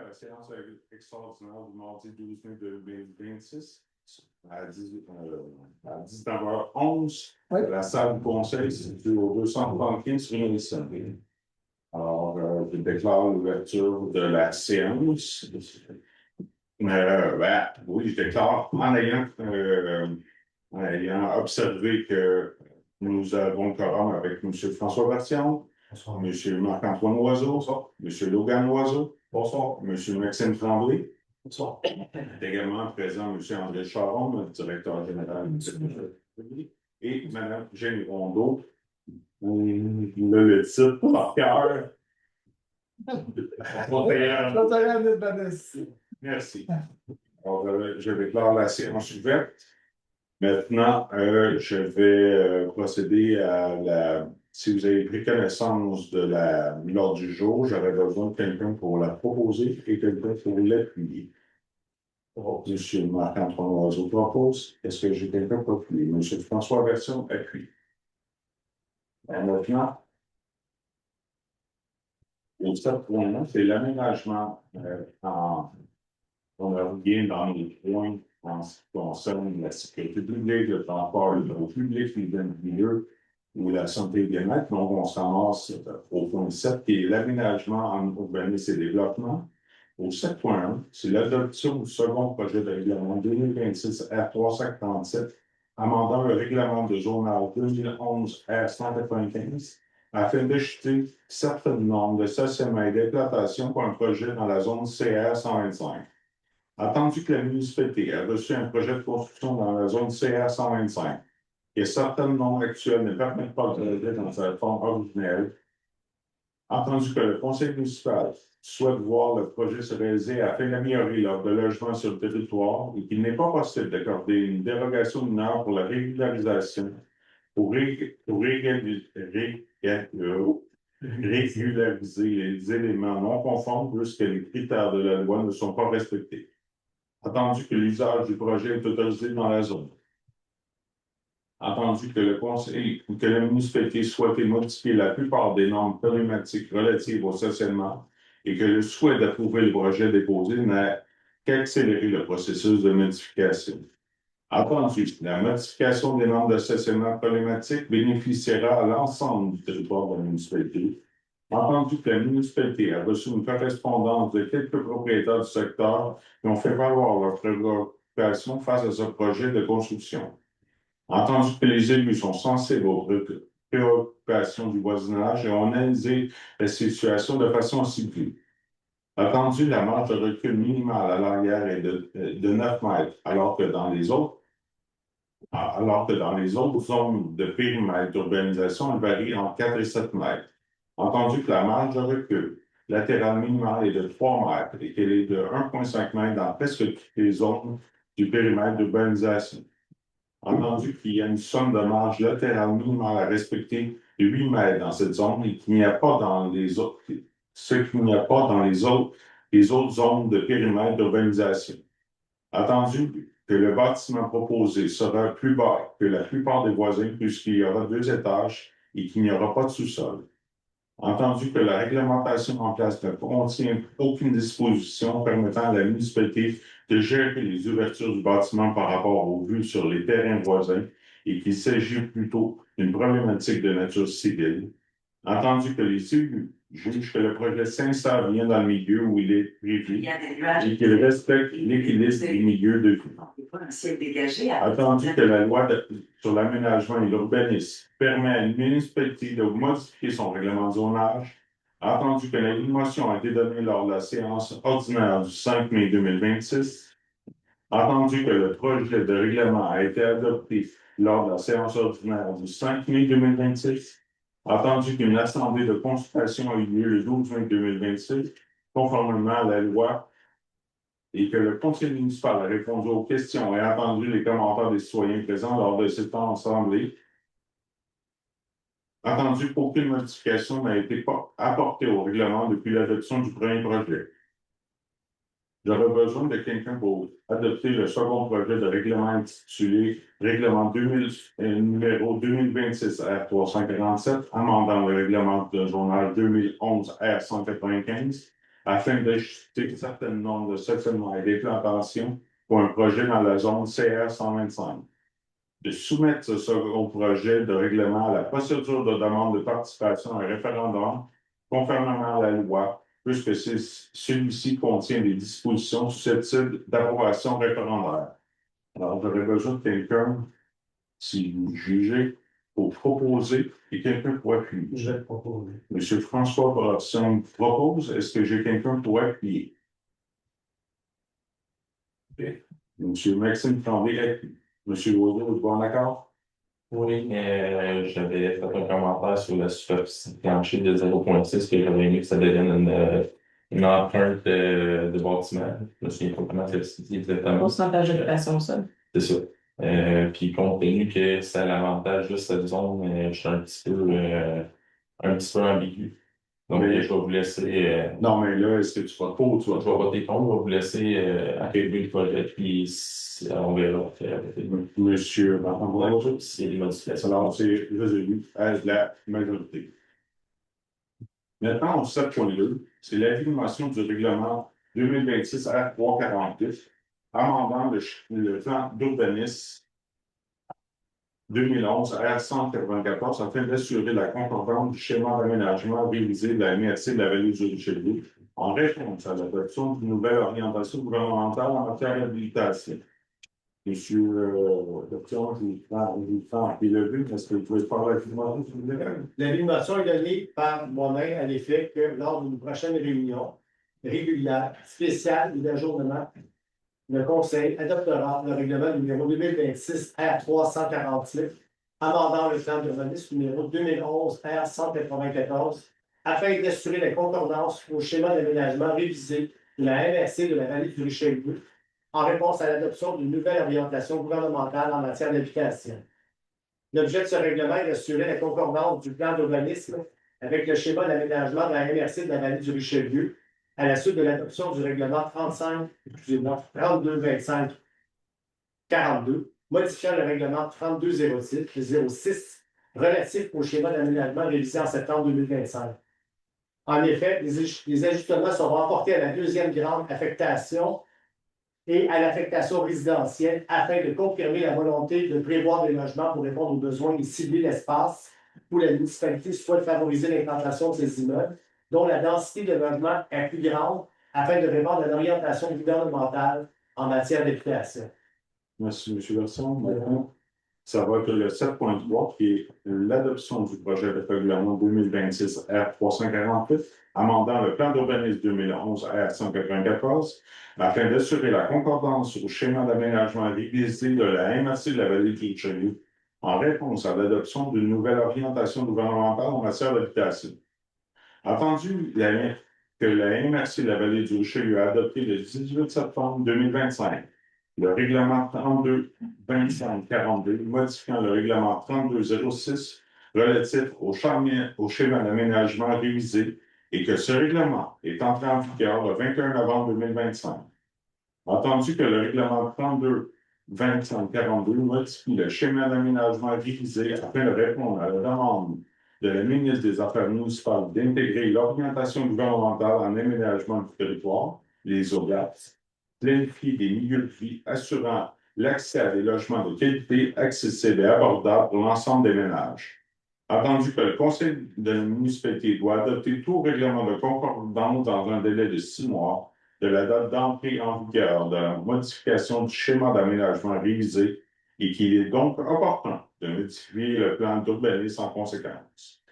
à la séance extraordinaire du mardi 12 mai 2026 à 19h11. Oui. La salle du conseil se situe au 235 rue Nelson. Alors, je déclare l'ouverture de la séance. Oui, je déclare en ayant observé que nous avons quorum avec M. François Bertillon, M. Marc-Antoine Oiseau, M. Logan Oiseau, bonsoir, M. Maxime Tremblay, bonsoir. Est également présent M. André Charon, le directeur général du et Mme Jenny Rondeau, le titre par cœur. Merci. Alors, je déclare la séance ouverte. Maintenant, je vais procéder à la. Si vous avez pris connaissance de l'ordre du jour, j'aurais besoin de quelqu'un pour la proposer et quelqu'un pour l'appuyer. M. Marc-Antoine Oiseau propose. Est-ce que j'ai quelqu'un pour appuyer? M. François Bertillon appuie. Maintenant, au stade point, c'est l'aménagement on revient dans les points en ce qui concerne la sécurité publique, le transport, le droit public, les milieux ou la santé et bien-être. Donc, on se ramasse au point 7, qui est l'aménagement en urbanisme et développement. Au 7.1, c'est l'adoption du second projet de règlement 2026 R347, amendant le règlement de zonage 2011 R195 afin d'acheter certaines normes de stationnement et d'exploitation pour un projet dans la zone CR 125. Attendu que la municipalité a reçu un projet de construction dans la zone CR 125 et certaines normes actuelles ne permettent pas de régler dans sa forme originelle, entendu que le conseil municipal souhaite voir le projet se réaliser afin d'améliorer l'offre de logement sur le territoire et qu'il n'est pas possible d'accorder une dérogation mineure pour la régularisation pour régulariser les éléments non conformes puisque les critères de la loi ne sont pas respectés. Attendu que l'usage du projet est autorisé dans la zone. Attendu que le conseil ou que la municipalité souhaite modifier la plupart des normes problématiques relatives au stationnement et que le souhait d'approuver le projet déposé n'a qu'accélérer le processus de modification. Attendu, la modification des normes de stationnement problématiques bénéficiera à l'ensemble du territoire de la municipalité. Entendu que la municipalité a reçu une correspondance de quelques propriétaires du secteur qui ont fait valoir leur préoccupation face à ce projet de construction. Entendu que les élus sont sensibles aux préoccupations du voisinage et ont analysé la situation de façon ciblée. Attendu, la marge de recul minimale à l'arrière est de 9 mètres, alors que dans les autres zones de périmètre d'urbanisation, elle varie entre 4 et 7 mètres. Entendu que la marge de recul latérale minimale est de 3 mètres et qu'elle est de 1,5 mètres dans presque toutes les zones du périmètre d'urbanisation. Entendu qu'il y a une somme de marge latérale minimale à respecter de 8 mètres dans cette zone et qu'il n'y a pas dans les autres, les autres zones de périmètre d'urbanisation. Attendu que le bâtiment proposé sera plus bas que la plupart des voisins puisqu'il y aura 2 étages et qu'il n'y aura pas de sous-sol. Entendu que la réglementation en place ne contient aucune disposition permettant à la municipalité de gérer les ouvertures du bâtiment par rapport aux vues sur les terrains voisins et qu'il s'agit plutôt d'une problématique de nature civile. Entendu que les élus jugent que le projet s'insère bien dans le milieu où il est prévu et qu'il respecte l'équilibre du milieu de vie. Attendu que la loi sur l'aménagement et l'urbanisme permet à une municipalité de modifier son règlement de zonage. Attendu que la motion a été donnée lors de la séance ordinaire du 5 mai 2026. Attendu que le projet de règlement a été adopté lors de la séance ordinaire du 5 mai 2026. Attendu qu'une assemblée de consultation a eu lieu le 12 mai 2026, conformément à la loi, et que le conseil municipal a répondu aux questions et entendu les commentaires des citoyens présents lors de cette assemblée. Attendu qu'aucune modification n'a été apportée au règlement depuis l'adoption du premier projet. J'aurais besoin de quelqu'un pour adopter le second projet de règlement intitulé Règlement numéro 2026 R347, amendant le règlement de zonage 2011 R195, afin d'ajuster certains nombres de stationnements et des plantations pour un projet dans la zone CR 125. De soumettre ce second projet de règlement à la procédure de demande de participation à un référendum conformément à la loi, puisque celui-ci contient des dispositions susceptibles d'approbation référendaire. Alors, j'aurais besoin de quelqu'un, si vous jugez, pour proposer et quelqu'un pour appuyer. Je vais te proposer. Monsieur François Brasson propose, est-ce que j'ai quelqu'un pour appuyer? Okay. Monsieur Maxime Tremblay appuie. Monsieur Rodeau, vous êtes bon d'accord? Oui, j'avais fait un commentaire sur la superficie plancher de 0,6 que j'aurais aimé que ça devienne une empreinte de bâtiment. Je me souviens pas comment c'est exactement. Pourcentage d'occupation au sol. C'est ça. Puis compte tenu que c'est l'avantage de cette zone, je suis un petit peu ambigu. Donc, Mais- je vais vous laisser. Non, mais là, est-ce que tu vas pas ou tu vas Je vais voter contre, je vais vous laisser arriver le projet, puis on verra. Monsieur Martin S'il y a des modifications. alors, c'est résolu à la majorité. Maintenant, au 7.2, c'est l'affirmation du règlement 2026 R 348, amendant le plan d'urbanisme 2011 R 194 afin d'assurer la concordance du schéma d'aménagement révisé de la MRC de la vallée du Richelieu en réponse à l'adoption d'une nouvelle orientation gouvernementale en matière d'habilitation. Monsieur Docteur, je vous prends et le but, est-ce que vous pouvez faire l'affirmation, s'il vous plaît? L'affirmation est donnée par moi-même à l'effet que lors d'une prochaine réunion régulière, spéciale ou d'ajournement, le Conseil adoptera le règlement numéro 2026 R 348, amendant le plan d'urbanisme numéro 2011 R 194, afin d'assurer la concordance au schéma d'aménagement révisé de la MRC de la vallée du Richelieu, en réponse à l'adoption d'une nouvelle orientation gouvernementale en matière d'habitation. L'objet de ce règlement est d'assurer la concordance du plan d'urbanisme avec le schéma d'aménagement de la MRC de la vallée du Richelieu à la suite de l'adoption du règlement 32-25-42, modifiant le règlement 32-06 relatif au schéma d'aménagement révisé en septembre 2025. En effet, les ajustements seront apportés à la deuxième grande affectation et à l'affectation résidentielle afin de confirmer la volonté de prévoir des logements pour répondre aux besoins et cibler l'espace où la municipalité souhaite favoriser l'implantation de ces immeubles, dont la densité de logements est plus grande afin de répondre à l'orientation gouvernementale en matière d'habitation. Merci, M. Berson. Maintenant, ça va être le 7.3 qui est l'adoption du projet de règlement 2026 R 348, amendant le plan d'urbanisme 2011 R 194, afin d'assurer la concordance au schéma d'aménagement révisé de la MRC de la vallée du Richelieu, en réponse à l'adoption d'une nouvelle orientation gouvernementale en matière d'habitation. Entendu que la MRC de la vallée du Richelieu a adopté le 18 septembre 2025 le règlement 32-25-42 modifiant le règlement 32-06 relatif au schéma d'aménagement révisé et que ce règlement est entré en vigueur le 21 novembre 2025. Entendu que le règlement 32-25-42 modifie le schéma d'aménagement révisé afin de répondre à la demande de la ministre des Affaires municipales d'intégrer l'orientation gouvernementale en aménagement du territoire, les OGAT, planifier des milieux de vie assurant l'accès à des logements de qualité, accessibles et abordables pour l'ensemble des ménages. Entendu que le Conseil de la municipalité doit adopter tout règlement de concordance dans un délai de 6 mois de la date d'entrée en vigueur de la modification du schéma d'aménagement révisé et qu'il est donc opportun de modifier le plan d'urbanisme en conséquence.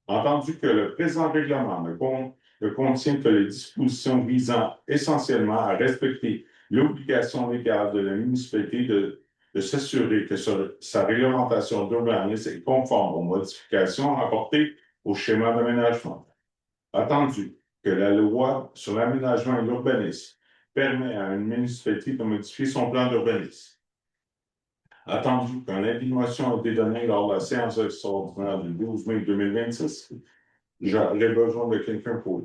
Entendu que le présent règlement ne contient que les dispositions visant essentiellement à respecter l'obligation légale de la municipalité de s'assurer que sa réglementation d'urbanisme est conforme aux modifications apportées au schéma d'aménagement. Attendu que la loi sur l'aménagement et l'urbanisme permet à une municipalité de modifier son plan d'urbanisme. Attendu qu'une intimation a été donnée lors de la séance extraordinaire du 12 mai 2026, j'aurais besoin de quelqu'un pour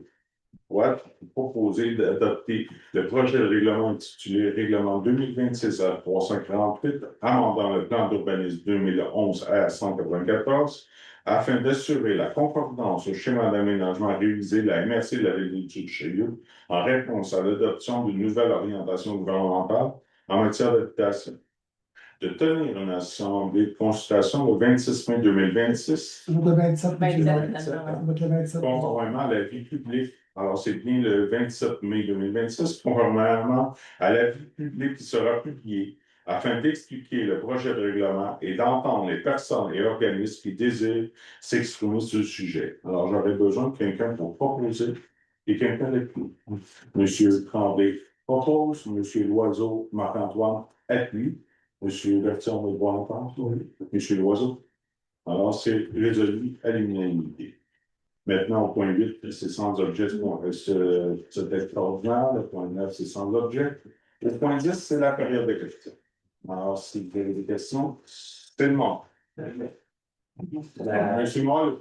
proposer d'adopter le projet de règlement intitulé Règlement 2026 R 348, amendant le plan d'urbanisme 2011 R 194, afin d'assurer la concordance au schéma d'aménagement révisé de la MRC de la Ville de Richelieu en réponse à l'adoption d'une nouvelle orientation gouvernementale en matière d'habitation. De tenir une assemblée de consultation le 26 mai 2026, Le 27, 27. conformément à l'avis public. Alors, c'est bien le 27 mai 2026, conformément à l'avis public qui sera publié afin d'expliquer le projet de règlement et d'entendre les personnes et organismes qui désirent s'exprimer sur le sujet. Alors, j'aurais besoin de quelqu'un pour proposer et quelqu'un de plus. Monsieur Tremblay propose, Monsieur Loiseau, Marc-Antoine appuie, Monsieur Berthiaume de Bois-Entente, Monsieur Loiseau. Alors, c'est résolu à l'unanimité. Maintenant, au point 8, c'est sans objet ce texte ordinaire. Le point 9, c'est sans objet. Le point 10, c'est la période de questions. Alors, si vous avez des questions, c'est le moment. Monsieur Moll.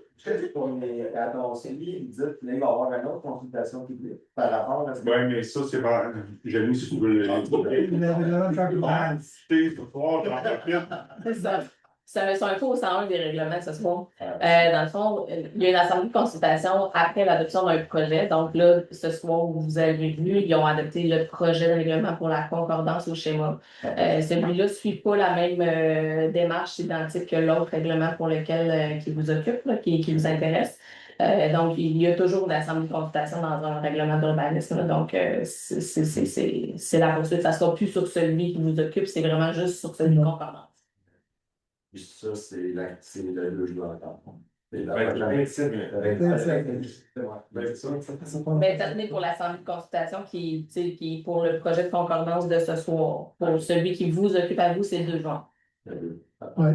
Attends, c'est lui, il dit qu'il va y avoir une autre consultation publique par rapport à ce que. Oui, mais ça, c'est pas. J'ai mis si tu veux le. le règlement de concordance. Ce soir, j'en profite. C'est ça. C'est un faux 101 des règlements ce soir. Dans le fond, il y a une assemblée de consultation après l'adoption d'un projet. Donc là, ce soir, vous avez vu, ils ont adopté le projet de règlement pour la concordance au schéma. Celui-là ne suit pas la même démarche identique que l'autre règlement pour lequel qui vous occupe, là, qui vous intéresse. Donc, il y a toujours une assemblée de consultation dans un règlement d'urbanisme. Donc, c'est la poursuite. Ça ne sera plus sur celui qui vous occupe, c'est vraiment juste sur celui de concordance. Puis ça, c'est le logement attendre. C'est la 27. Ben, ça tenait pour l'assemblée de consultation qui est pour le projet de concordance de ce soir. Pour celui qui vous occupe à vous, c'est 2 jours. Oui.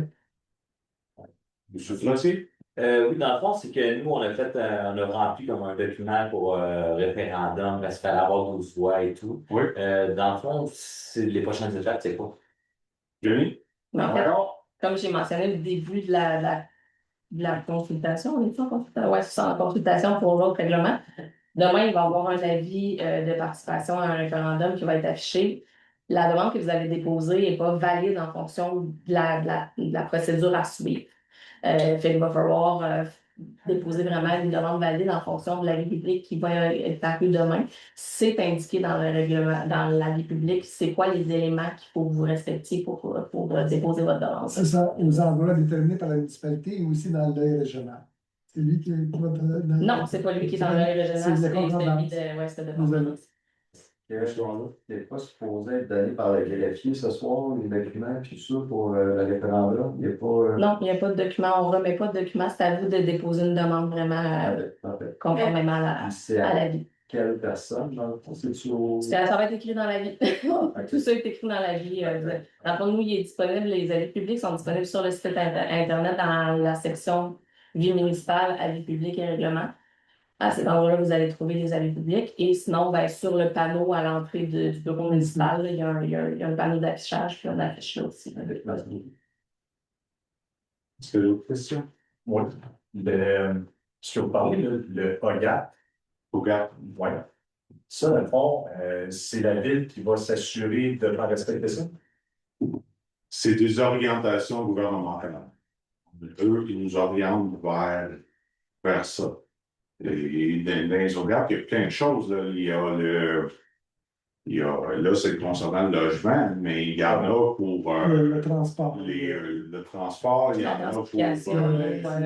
Monsieur Flottier? Oui, dans le fond, c'est que nous, on a rempli comme un document pour référendum, parce qu'il fallait avoir 12 voix et tout. Oui. Dans le fond, les prochaines étapes, c'est quoi? Jenny? Mais en fait, comme j'ai mentionné au début de la consultation, on est en consultation? Oui, c'est en consultation pour l'autre règlement. Demain, il va y avoir un avis de participation à un référendum qui va être affiché. La demande que vous avez déposée n'est pas valide en fonction de la procédure à suivre. Fait qu'il va falloir déposer vraiment une demande valide en fonction de l'avis public qui va être paru demain. C'est indiqué dans le règlement, dans l'avis public, c'est quoi les éléments qu'il faut que vous respectiez pour déposer votre demande. C'est ça, aux endroits déterminés par la municipalité et aussi dans le régional. C'est lui qui est. Non, c'est pas lui qui est dans le régional, c'est celui de concordance. Il n'est pas supposé être donné par le greffier ce soir, les documents, puis tout ça pour le référendum. Il n'y a pas. Non, il n'y a pas de document, on ne remet pas de document, c'est à vous de déposer une demande vraiment conformément à l'avis. Quelle personne, dans le fond, Ça va être écrit dans l'avis. Tout ça est écrit dans l'avis. Dans le fond, nous, il est disponible, les avis publics sont disponibles sur le site Internet dans la section vie municipale, avis publics et règlements. À cet endroit-là, vous allez trouver les avis publics. Et sinon, ben, sur le panneau à l'entrée du bureau municipal, il y a un panneau d'affichage, puis on affiche là aussi. Est-ce que d'autres questions? Oui. Ce que vous parlez, le OGAT. Regarde. Oui. Ça, dans le fond, c'est la ville qui va s'assurer de faire respecter ça. C'est des orientations gouvernementales. Eux, ils nous orientent vers ça. Et dans les OGAP, il y a plein de choses. Là. Là, c'est concernant le logement, mais il y en a pour Le transport. le transport, il y en a pour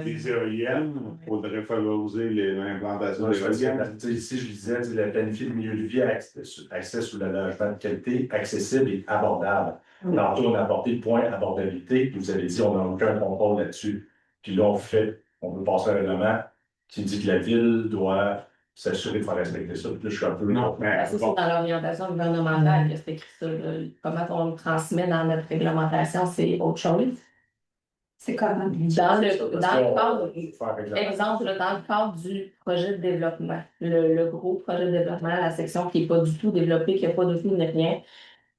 les éoliennes. Il faudrait favoriser l'implantation d'éoliennes. Ici, je disais, la planifier le milieu de vie, accès sous le logement de qualité, accessible et abordable. Tantôt, on a apporté le point abordabilité, puis vous avez dit, on n'a aucun contrôle là-dessus. Puis là, on veut passer un règlement qui dit que la ville doit s'assurer de faire respecter ça. Puis là, je suis un peu. Non, mais C'est ça, dans l'orientation gouvernementale, c'est écrit ça. Comment on le transmet dans notre réglementation, c'est autre chose. C'est comment? Dans le cadre, exemple, dans le cadre du projet de développement, le gros projet de développement, la section qui n'est pas du tout développée, qui n'a pas de tout ni rien,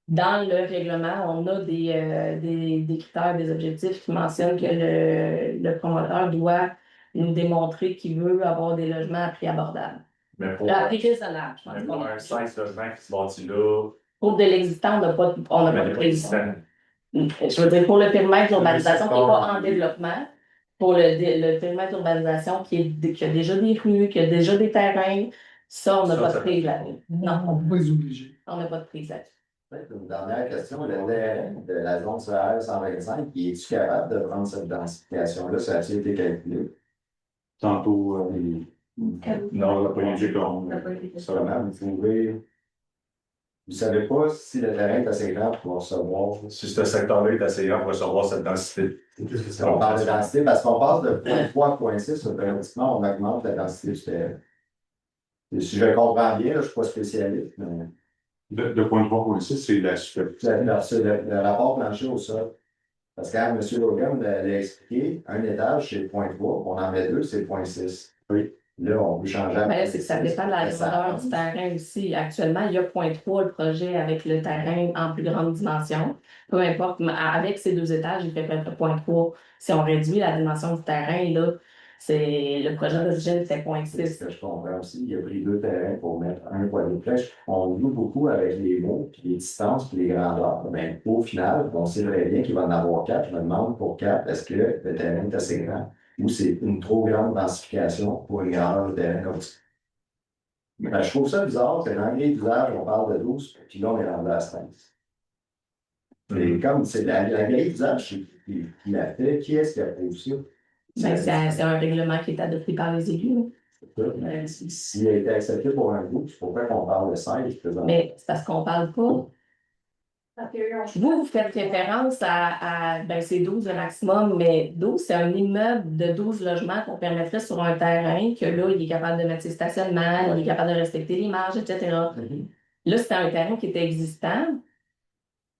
dans le règlement, on a des critères, des objectifs qui mentionnent que le promoteur doit nous démontrer qu'il veut avoir des logements à prix abordable. Mais pour À prix raisonnable, je pense. pour un 16 logements qui se bâtit là. Pour de l'existant, on n'a pas de président. Je veux dire, pour le périmètre d'urbanisation qui n'est pas en développement, pour le périmètre d'urbanisation qui a déjà des rues, qui a déjà des terrains, ça, on n'a Ça, pas de ça prise là-dessus. Non, On ne peut pas les obliger. on n'a pas de prise là-dessus. Peut-être une dernière question, le terrain de la zone CR 125, es-tu capable de prendre cette densification-là? Ça a-t-il été calculé? Tantôt, Non, on n'a pas eu j'ai de comme. Seulement, vous savez pas si le terrain est assez grand pour recevoir. Si ce secteur-là est assez grand pour recevoir cette densité. On parle de densité parce qu'on passe de 0.3 à 0.6, automatiquement, on augmente la densité du terrain. Et si je comprends bien, là, je ne suis pas spécialiste, mais De 0.3.6, c'est la superficie. c'est le rapport plancher au sol. Parce que quand M. Logan l'a expliqué, un étage, c'est 0.3, on en met deux, c'est 0.6. Oui. Là, on peut changer à Mais là, c'est que ça dépend de la grandeur du terrain aussi. Actuellement, il y a 0.3 le projet avec le terrain en plus grande dimension. Peu importe, mais avec ces 2 étages, il fait peut-être 0.3. Si on réduit la dimension du terrain, là, c'est le projet d'origine, c'est C'est 0.6. ce que je comprends aussi. Il a pris 2 terrains pour mettre un quadruplex. On joue beaucoup avec les mots, puis les distances, puis les grandeurs. Ben, au final, on sait très bien qu'il va en avoir 4. Je me demande pour 4, est-ce que le terrain est assez grand ou c'est une trop grande densification pour une grandeur de terrain comme ça? Ben, je trouve ça bizarre que dans les d'usage, on parle de 12, puis là, on est rendu à 16. Et comme c'est la grille d'usage qui l'a fait, qui est-ce qui a fait ça? Ben, c'est un règlement qui est adopté par les élus. S'il a été accepté pour un bout, pourquoi qu'on parle de 16 présentement? Mais c'est parce qu'on parle pas. Vous faites référence ben, c'est 12 le maximum, mais 12, c'est un immeuble de 12 logements qu'on permettrait sur un terrain que là, il est capable de mettre ses stationnements, il est capable de respecter les marges, etc. Là, c'était un terrain qui était existant.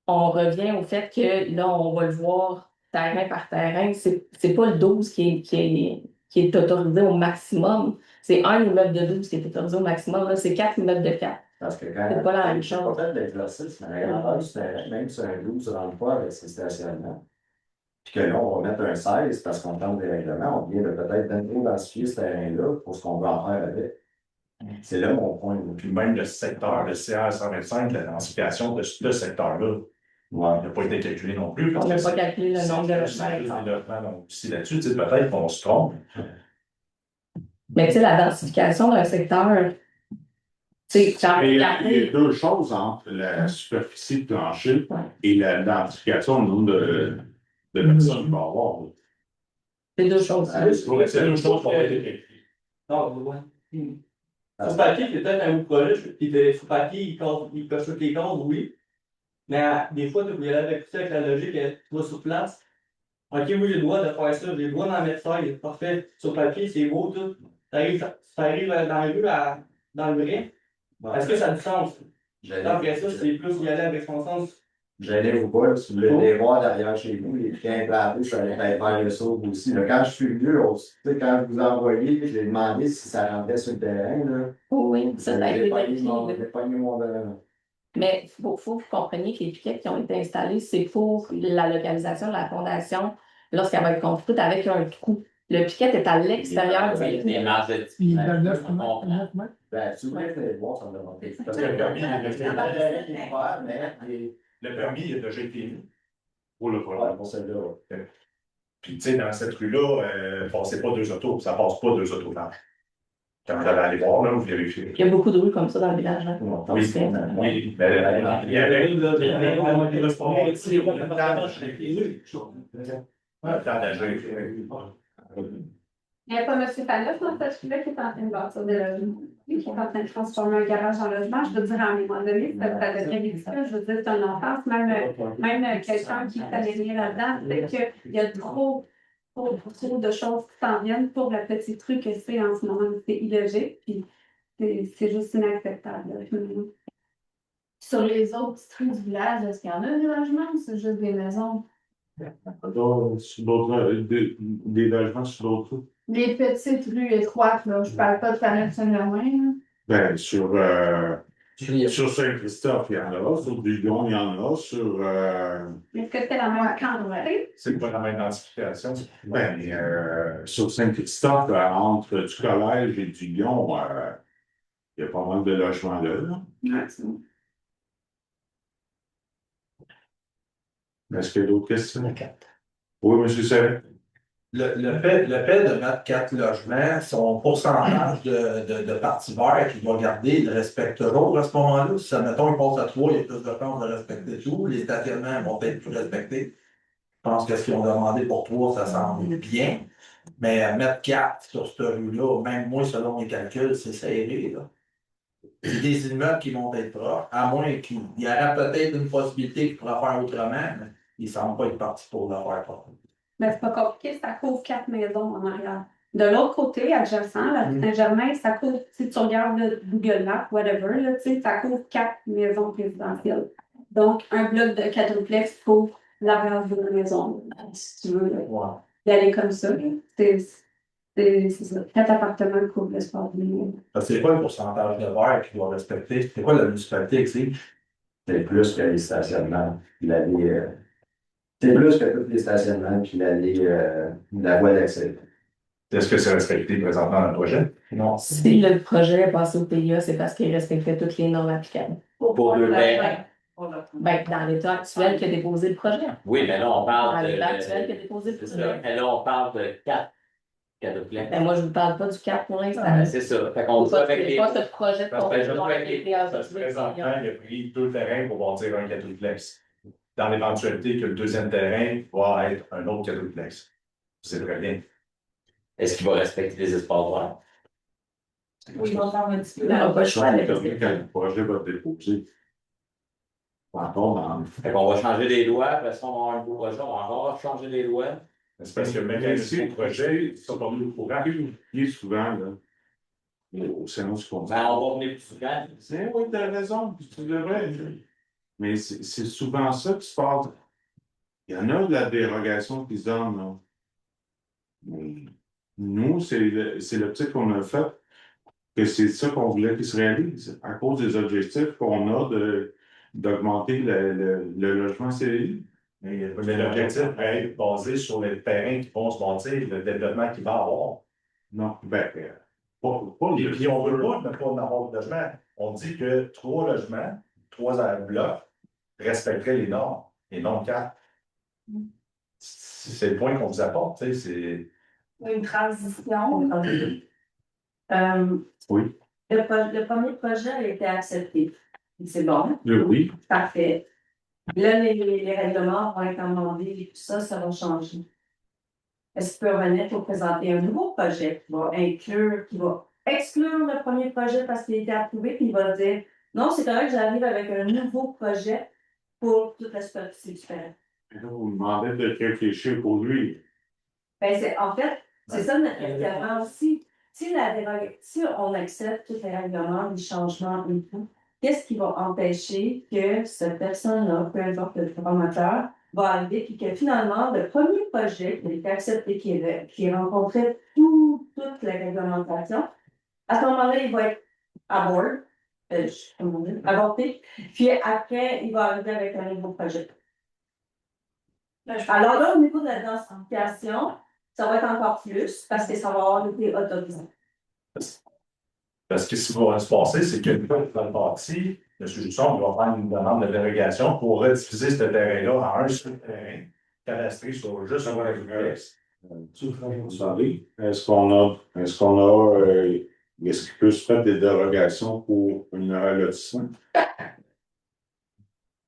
On revient au fait que là, on va le voir terrain par terrain. C'est pas le 12 qui est autorisé au maximum. C'est un immeuble de 12 qui est autorisé au maximum. Là, c'est 4 immeubles de 4. Parce que quand C'est pas la même chose. peut-être l'exercice, mais la grandeur du terrain, même si un 12 ne rentre pas avec ses stationnements, puis que là, on va mettre un 16 parce qu'on tente des règlements, on vient de peut-être densifier ce terrain-là pour ce qu'on veut en faire avec. C'est là mon point. Puis même le secteur, le CR 125, la densification de ce secteur-là, Ouais. n'a pas été calculé non plus. On n'a pas calculé le nombre de logements. logements. Donc, si là-dessus, peut-être qu'on se trompe. Mais tu sais, la densification d'un secteur, tu sais, quand Il y a regardez. 2 choses entre la superficie de plancher Ouais. et la densification du nombre de personnes qu'il va y avoir. C'est 2 choses. C'est une chose qu'on va être. Non, ouais. Sur papier, c'est peut-être un projet, puis sur papier, il coche toutes les cases, oui. Mais des fois, tu peux y aller avec ça, avec la logique, tu vas sur place. OK, oui, j'ai le droit de faire ça, j'ai le droit d'en mettre ça, il est parfait. Sur papier, c'est beau, tout. Ça arrive dans les rues, dans le vrai. Est-ce que ça a du sens? Après ça, c'est plus y aller avec son sens. J'allais vous pas, si vous voulez les voir derrière chez vous, les pieds implantés, je suis allé faire le saut aussi. Là, quand je suis venu, quand je vous ai envoyé, j'ai demandé si ça rentrait sur le terrain. Là. Oui, ça a été vérifié. J'ai pogné mon Mais il faut que vous compreniez que les piquets qui ont été installés, c'est pour la localisation de la fondation lorsqu'elle va être construite avec un trou. Le piquet est à l'extérieur du Des marges de Il est à 9 on comprend. mètres. Ben, si vous voulez venir le voir, ça me demande. Parce que le permis, mais le permis, il a déjà été émis Pour le ouais, problème. pour celle-là. Puis, tu sais, dans cette rue-là, passez pas 2 autos, ça passe pas 2 autos là. Quand vous allez aller voir, là, vous vérifiez. Il y a beaucoup de rues comme ça dans le village. Hein? Oui, oui, mais il y avait un temps d'agir. Il n'y a pas M. Faneuf dans cette rue-là qui est en train de bâtir des logements, qui est en train de transformer un garage en logement. Je veux dire, à un moment donné, ça devient ridicule. Je veux dire, c'est un enfance, même quelqu'un qui connaît rien là-dedans, c'est qu'il y a trop de choses qui s'en viennent pour le petit truc que c'est en ce moment. C'est illogique, puis c'est juste inacceptable. Là. Sur les autres rues du village, est-ce qu'il y en a des logements ou c'est juste des maisons? Sur d'autres, des logements sur d'autres rues. Les petites rues étroites, là, je parle pas de Planète Saint-Germain. Ben, sur Saint-Christophe, il y en a. Sur Dugon, il y en a. Sur. Est-ce que c'est la même quantité? C'est pas la même identification. Sur Saint-Christophe, entre du collège et du Lion, il y a pas mal de logements là. Ouais, c'est bon. Est-ce qu'il y a d'autres questions? Oui, M. Serret. Le fait de mettre 4 logements, son pourcentage de parties vertes qu'il va garder, il respecte toujours à ce moment-là. Si, admettons, il passe à 3, il y a plus de chances de respecter tout. Les stationnements vont être plus respectés. Je pense que ce qu'ils ont demandé pour 3, ça semble bien. Mais mettre 4 sur cette rue-là, même moi, selon mes calculs, c'est serré, là. C'est des immeubles qui vont être proches, à moins qu'il y aurait peut-être une possibilité qu'ils pourraient faire autrement, mais ils ne semblent pas être partis pour le faire. Mais c'est pas compliqué, ça couvre 4 maisons en arrière. De l'autre côté, adjacent, la rue Saint-Germain, ça couvre, si tu regardes le Google Maps, whatever, là, ça couvre 4 maisons résidentielles. Donc, un bloc de quadruplex couvre l'arrière de la maison. Si tu veux y aller comme ça, c'est ça. 4 appartements couvrent l'espace de maison. C'est quoi le pourcentage de verre qu'il doit respecter? C'est quoi la municipalité exige? C'est plus que les stationnements. C'est plus que tous les stationnements puis la voie d'accès. Est-ce que c'est respecté présentement dans le projet? Non. Si le projet est passé au PIA, c'est parce qu'il respectait toutes les normes applicables. Pour 2 terrains. Ben, dans l'état actuel qui a déposé le projet. Oui, mais là, on Dans parle de. l'état actuel qui a déposé le C'est ça. projet. Mais là, on parle de 4 quadruplex. Ben, moi, je ne vous parle pas du 4 pour l'instant. C'est ça. Fait qu'on C'est joue avec les. pas ce projet de Parce que construction je avec les Parce que présentement, il a pris 2 terrains pour bâtir un quadruplex. Dans l'éventualité que le deuxième terrain va être un autre quadruplex. C'est très bien. Est-ce qu'il va respecter les espaces verts? Oui, ils vont faire un petit peu. Non, pas le choix, mais Quand le projet va être déposé. Fait qu'on va changer les lois, parce qu'on va avoir un nouveau projet, on va encore changer les lois. C'est parce que le mécanisme du projet, ils sont pas venus au courant. Plus souvent, là. Au Sénat du Conseil. Ben, on va venir plus souvent. Oui, tu as raison, tu devrais. Mais c'est souvent ça qui se passe. Il y en a de la dérogation qui se donne, là. Mais nous, c'est l'optique qu'on a fait, que c'est ça qu'on voulait qu'il se réalise, à cause des objectifs qu'on a d'augmenter le logement CDI. Mais l'objectif va être basé sur les terrains qui vont se bâtir, le développement qu'il va avoir. Non, ben, Et puis, on ne veut pas ne pas en avoir de logement. On dit que 3 logements, 3 blocs respecteraient les normes, et non 4. C'est le point qu'on vous apporte, tu sais, c'est. Une transition. Oui. Le premier projet a été accepté. C'est bon. Oui. Parfait. Là, les règlements vont être amendés et tout ça, ça va changer. Est-ce que revenir pour présenter un nouveau projet qui va exclure le premier projet parce qu'il a été approuvé, puis il va dire non, c'est correct, j'arrive avec un nouveau projet pour toute la superficie du terrain. Vous me demandez de réfléchir pour lui. Ben, en fait, c'est ça notre référence. Si on accepte tous les règlements, les changements et tout, qu'est-ce qui va empêcher que cette personne-là, peu importe le promoteur, va arriver et que finalement, le premier projet qui a été accepté, qui rencontrait toute la réglementation, à ce moment-là, il va être avorté, puis après, il va arriver avec un nouveau projet. Alors là, au niveau de la densification, ça va être encore plus parce que ça va avoir été autorisé. Parce que ce qui va se passer, c'est que dans le bâti, M. Jusson va faire une demande de dérogation pour rediffuser ce terrain-là en un seul terrain, cadastré sur juste un quadruplex. Est-ce qu'il peut se faire des dérogations pour un lotissement?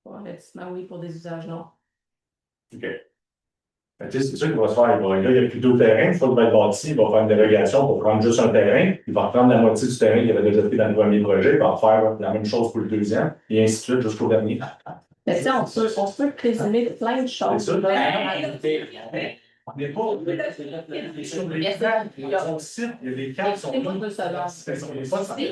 Pour un lotissement, oui, pour des usages, non. OK. C'est ça qu'il va se faire. Là, il n'y a plus d'autres terrains. Une fois qu'il va être bâti, il va faire une dérogation pour prendre juste un terrain. Il va reprendre la moitié du terrain qu'il avait déjà fait dans le premier projet. Il va faire la même chose pour le deuxième, et ainsi de suite jusqu'au dernier. Mais tu sais, on peut présumer plein de choses. C'est ça. On n'est pas. Sur les cartes, son site, les cartes sont Si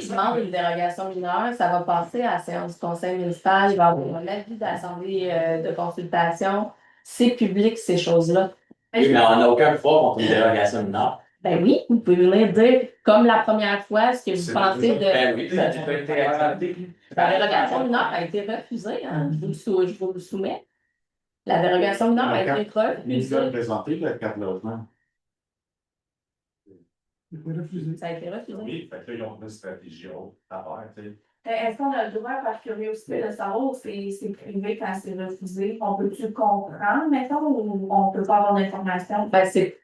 je demande une dérogation mineure, ça va passer à la séance du conseil municipal, il va y avoir l'avis d'assemblée de consultation. C'est public, ces choses-là. Oui, mais on n'a aucun pouvoir contre une dérogation mineure. Ben oui, vous pouvez venir dire, comme la première fois, ce que vous pensez de. Ben oui, ça a déjà été accepté. La dérogation mineure a été refusée, hein? Je vous le soumets. La dérogation mineure a été refusée. Il doit présenter le 4 logements. Ça a été refusé. Oui, fait que là, ils ont une stratégie à faire, tu sais. Est-ce qu'on a le droit, par curiosité, de savoir si c'est privé quand c'est refusé? On peut-tu comprendre, mettons, ou on peut pas avoir d'informations? Ben, c'est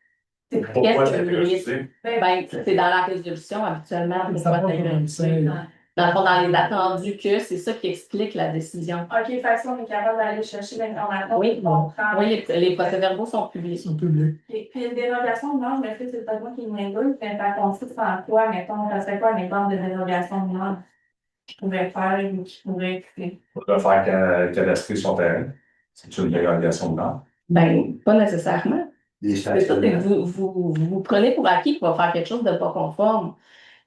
Pourquoi Qu'est-ce que vous voudriez? c'est Ben, c'est dans la résolution habituellement. Ça Pourquoi va t'as comme eu- ça. Dans le fond, dans les attendus que, c'est ça qui explique la décision. OK, fait que ça, on est capable d'aller chercher l'information. Oui, on prend. Oui, les procès-verbaux sont publiés. Ils sont publics. Et puis une dérogation de norme, mais c'est pas moi qui me régule, mais ça consiste en quoi, mettons, ça serait quoi un exemple de dérogation de norme je pourrais faire ou qui pourrait. On doit faire cadastrer son terrain. C'est une dérogation de norme. Ben, pas nécessairement. Les C'est ça, stationnements. vous prenez pour acquis qu'il va faire quelque chose de pas conforme.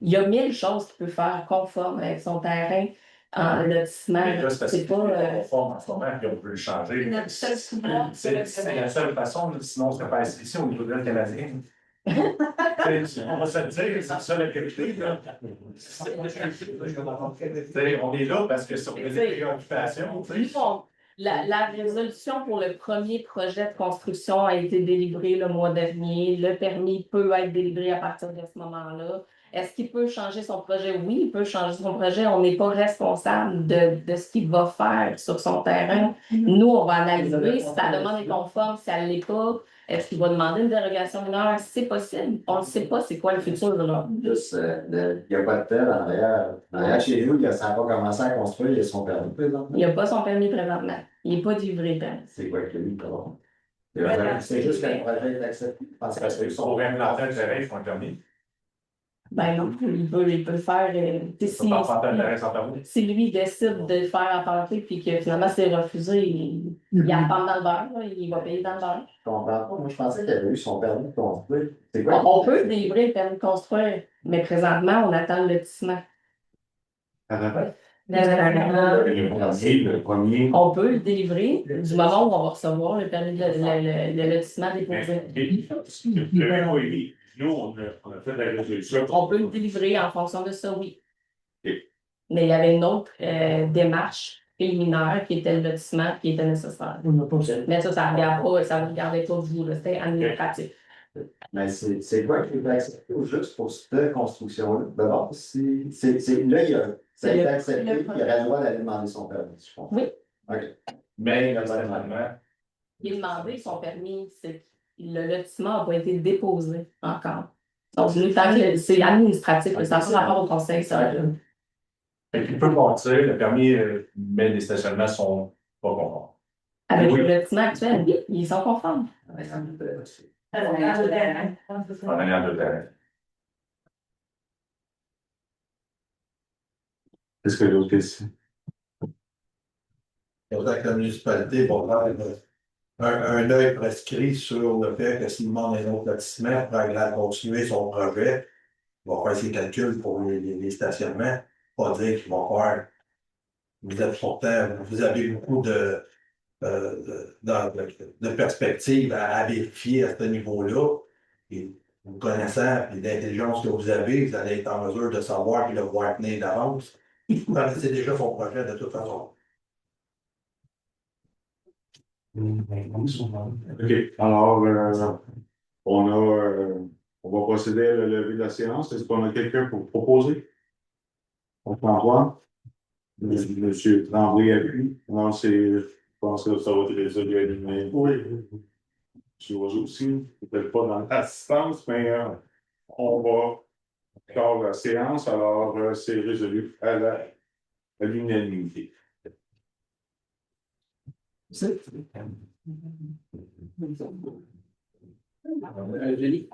Il y a 1000 choses qu'il peut faire conforme avec son terrain en lotissement. Mais là, c'est parce C'est qu'il pas. est conforme en ce moment, puis on peut le changer. Notre seul pouvoir, C'est la seule façon, là, sinon on serait pas ici au niveau de la canadien. On va se le dire, c'est ça la vérité. Là. On est là parce que sur les préoccupations. Nous, la résolution pour le premier projet de construction a été délivrée le mois dernier. Le permis peut être délivré à partir de ce moment-là. Est-ce qu'il peut changer son projet? Oui, il peut changer son projet. On n'est pas responsable de ce qu'il va faire sur son terrain. Nous, on va analyser si sa demande est conforme, si elle ne l'est pas. Est-ce qu'il va demander une dérogation mineure? C'est possible. On ne sait pas c'est quoi le futur. Là. Juste, il n'y a pas de tel en arrière. En arrière, chez nous, ça n'a pas commencé à construire, il y a son permis présentement. Il n'y a pas son permis présentement. Il n'est pas délivré. Ben. C'est quoi que lui, pardon? C'est juste que le projet est accepté. Parce que si on réimplanter le terrain, il faut un permis. Ben non, il peut le faire. Si lui décide de le faire implanter puis que finalement c'est refusé, il attend dans le beurre, là, il va payer dans le beurre. Je comprends pas. Moi, je pensais qu'il avait eu son permis de construire. C'est quoi? On peut délivrer le permis de construire, mais présentement, on attend le lotissement. Le premier. On peut le délivrer du moment où on va recevoir le permis de lotissement déposé. Nous, on a fait la résolution. On peut le délivrer en fonction de ça, oui. Ok. Mais il y avait une autre démarche préliminaire qui était le lotissement qui était nécessaire. On n'a pas ça. Mais ça ne regardait pas vous, là, c'était administratif. Mais c'est quoi qui est accepté ou juste pour cette construction-là? D'abord, là, ça a été accepté, il aurait le droit d'aller demander son permis, je pense. Oui. OK. Mais normalement, Il a demandé son permis, le lotissement n'a pas été déposé encore. Donc, c'est administratif, ça n'a pas rapport au conseil. Ça. il peut bâtir, le permis, mais les stationnements sont pas conformes. Avec le lotissement actuel, oui, ils sont conformes. En ayant deux terrains. Est-ce que d'autres questions? Il faudrait que la municipalité va faire un œil prescrit sur le fait que s'il demande un autre lotissement pour aller continuer son projet, il va faire ses calculs pour les stationnements, pas dire qu'il va faire. Vous êtes pourtant, vous avez beaucoup de perspectives à vérifier à ce niveau-là. Et vous connaissant et l'intelligence que vous avez, vous allez être en mesure de savoir et de voir venir d'avance. Vous connaissez déjà son projet de toute façon. OK. Alors, on va procéder à la levée de la séance. Est-ce qu'on a quelqu'un pour proposer? Antoine? Monsieur Tremblay appuie. Non, je pense que ça va être résolu à lui-même. Oui. Monsieur Roger aussi, peut-être pas dans l'assistance, mais on va clore la séance. Alors, c'est résolu à l'unanimité. C'est. Julie.